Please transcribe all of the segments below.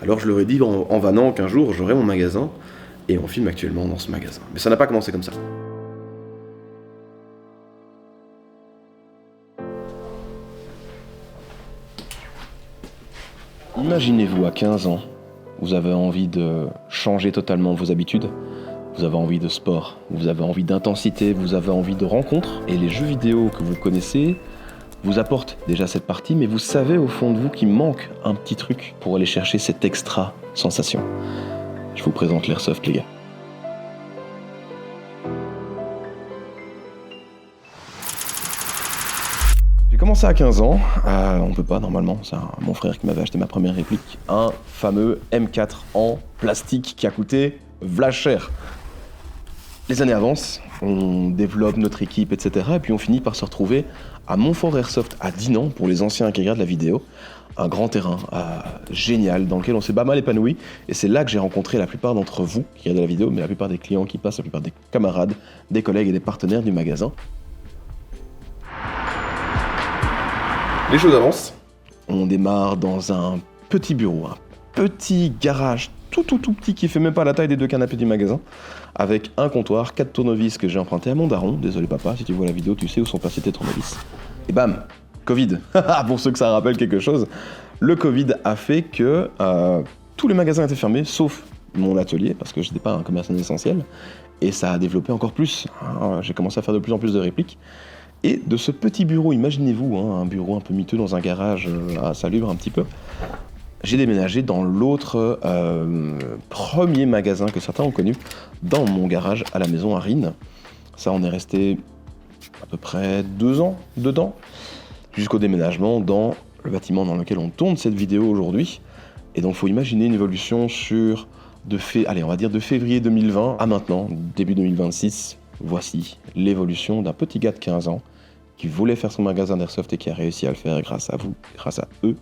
Alors je leur ai dit en vannant qu'un jour j'aurai mon magasin, et on filme actuellement dans ce magasin. Mais ça n'a pas commencé comme ça. Imaginez-vous à 15 ans, vous avez envie de changer totalement vos habitudes, vous avez envie de sport, vous avez envie d'intensité, vous avez envie de rencontres, et les jeux vidéo que vous connaissez vous apportent déjà cette partie, mais vous savez au fond de vous qu'il manque un petit truc pour aller chercher cette extra sensation. Je vous présente l'Airsoft, les gars. J'ai commencé à 15 ans, on peut pas normalement, c'est mon frère qui m'avait acheté ma première réplique, un fameux M4 en plastique qui a coûté v'là cher. Les années avancent, on développe notre équipe, etc. Et puis on finit par se retrouver à Montfort Airsoft à Dinan, pour les anciens qui regardent la vidéo. Un grand terrain génial dans lequel on s'est pas mal épanoui. Et c'est là que j'ai rencontré la plupart d'entre vous qui regardent la vidéo, mais la plupart des clients qui passent, la plupart des camarades, des collègues et des partenaires du magasin. Les choses avancent. On démarre dans un petit bureau, un petit garage tout petit qui fait même pas la taille des 2 canapés du magasin, avec un comptoir, 4 tournevis que j'ai emprunté à mon daron. Désolé papa, si tu vois la vidéo, tu sais où sont passés tes tournevis. Et bam, Covid. Pour ceux que ça rappelle quelque chose, le Covid a fait que tous les magasins étaient fermés, sauf mon atelier, parce que je n'étais pas un commerçant essentiel, et ça a développé encore plus. J'ai commencé à faire de plus en plus de répliques. Et de ce petit bureau, imaginez-vous, un bureau un peu miteux dans un garage insalubre un petit peu, j'ai déménagé dans l'autre premier magasin que certains ont connu, dans mon garage à la maison à Rennes. Ça, on est resté à peu près 2 ans dedans, jusqu'au déménagement dans le bâtiment dans lequel on tourne cette vidéo aujourd'hui. Et donc, il faut imaginer une évolution de février 2020 à maintenant, début 2026. Voici l'évolution d'un petit gars de 15 ans qui voulait faire son magasin d'Airsoft et qui a réussi à le faire grâce à vous, grâce à eux,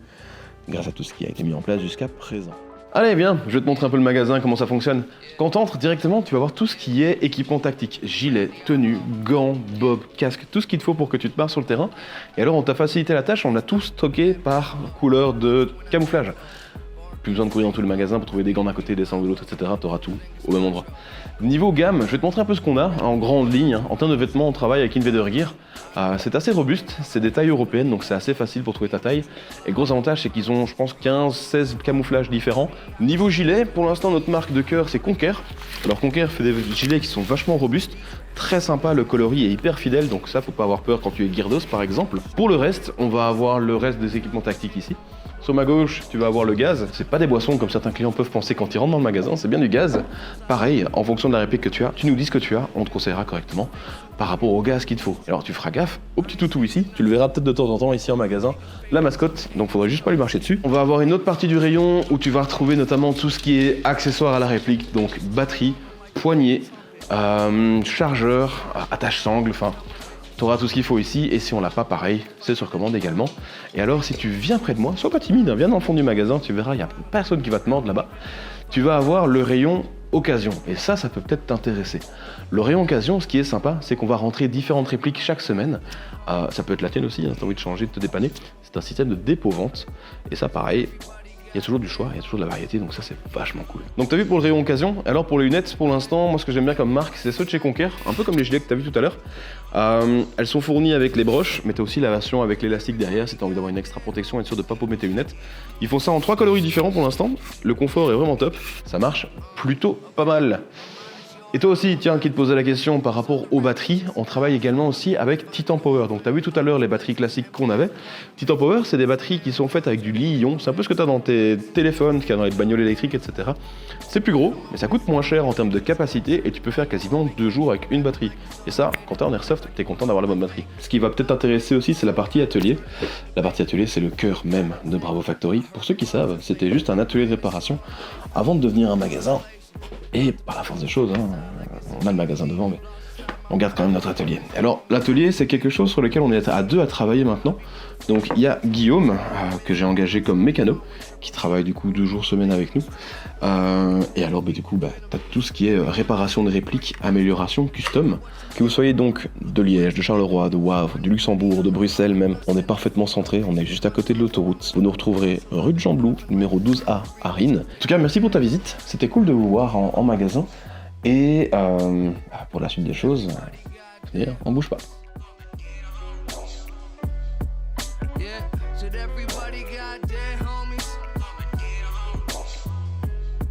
grâce à tout ce qui a été mis en place jusqu'à présent. Allez, viens, je vais te montrer un peu le magasin, comment ça fonctionne. Quand tu entres directement, tu vas voir tout ce qui est équipement tactique. Gilet, tenue, gants, bob, casque, tout ce qu'il te faut pour que tu te barres sur le terrain. Et alors, on t'a facilité la tâche, on a tout stocké par couleur de camouflage. Plus besoin de courir dans tout le magasin pour trouver des gants d'un côté, des sangles de l'autre, etc. T'auras tout au même endroit. Niveau gamme, je vais te montrer un peu ce qu'on a en grande ligne. En termes de vêtements, on travaille avec Invader Gear. C'est assez robuste, c'est des tailles européennes, donc c'est assez facile pour trouver ta taille. Et gros avantage, c'est qu'ils ont, je pense, 15-16 camouflages différents. Niveau gilet, pour l'instant, notre marque de cœur, c'est Conquer. Alors Conquer fait des gilets qui sont vachement robustes, très sympa, le coloris est hyper fidèle, donc ça, faut pas avoir peur quand tu es Geardos, par exemple. Pour le reste, on va avoir le reste des équipements tactiques ici. Sur ma gauche, tu vas avoir le gaz. C'est pas des boissons comme certains clients peuvent penser quand ils rentrent dans le magasin, c'est bien du gaz. Pareil, en fonction de la réplique que tu as, tu nous dis ce que tu as, on te conseillera correctement par rapport au gaz qu'il te faut. Alors tu feras gaffe au petit toutou ici, tu le verras peut-être de temps en temps ici en magasin, la mascotte, donc faudrait juste pas lui marcher dessus. On va avoir une autre partie du rayon où tu vas retrouver notamment tout ce qui est accessoires à la réplique, donc batterie, poignée, chargeur, attache-sangle, enfin... Tu auras tout ce qu'il faut ici, et si on l'a pas, pareil, c'est sur commande également. Et alors, si tu viens près de moi, sois pas timide, viens dans le fond du magasin, tu verras, il n'y a personne qui va te mordre là-bas. Tu vas avoir le rayon occasion, et ça peut peut-être t'intéresser. Le rayon occasion, ce qui est sympa, c'est qu'on va rentrer différentes répliques chaque semaine. Ça peut être la tienne aussi, si tu as envie de changer, de te dépanner. C'est un système de dépôt-vente, et ça, pareil, il y a toujours du choix, il y a toujours de la variété, donc ça c'est vachement cool. Donc t'as vu pour le rayon occasion, alors pour les lunettes, pour l'instant, moi ce que j'aime bien comme marque, c'est ceux de chez Conquer, un peu comme les gilets que t'as vu tout à l'heure. Elles sont fournies avec les broches, mais t'as aussi la version avec l'élastique derrière, si t'as envie d'avoir une extra protection et être sûr de pas paumer tes lunettes. Ils font ça en 3 coloris différents pour l'instant, le confort est vraiment top, ça marche plutôt pas mal. Et toi aussi, tiens, qui te posait la question par rapport aux batteries, on travaille également aussi avec Titan Power. Donc tu as vu tout à l'heure les batteries classiques qu'on avait. Titan Power, c'est des batteries qui sont faites avec du lithium. C'est un peu ce que tu as dans tes téléphones, qu'il y a dans les bagnoles électriques, etc. C'est plus gros, mais ça coûte moins cher en termes de capacité et tu peux faire quasiment 2 jours avec une batterie. Et ça, quand tu es en Airsoft, tu es content d'avoir la bonne batterie. Ce qui va peut-être t'intéresser aussi, c'est la partie atelier. La partie atelier, c'est le cœur même de Bravo Factory. Pour ceux qui savent, c'était juste un atelier de réparation avant de devenir un magasin. Et par la force des choses, on a le magasin devant, mais on garde quand même notre atelier. Alors l'atelier c'est quelque chose sur lequel on est à 2 à travailler maintenant. Donc il y a Guillaume que j'ai engagé comme mécano qui travaille du coup 2 jours semaine avec nous. Et alors du coup t'as tout ce qui est réparation de répliques, amélioration, custom. Que vous soyez donc de Liège, de Charleroi, de Wavre, du Luxembourg, de Bruxelles même, on est parfaitement centré, on est juste à côté de l'autoroute. Vous nous retrouverez rue de Jean Blou, numéro 12A à Rennes. En tout cas merci pour ta visite, c'était cool de vous voir en magasin. Et pour la suite des choses, on bouge pas. Yeah, should everybody goddamn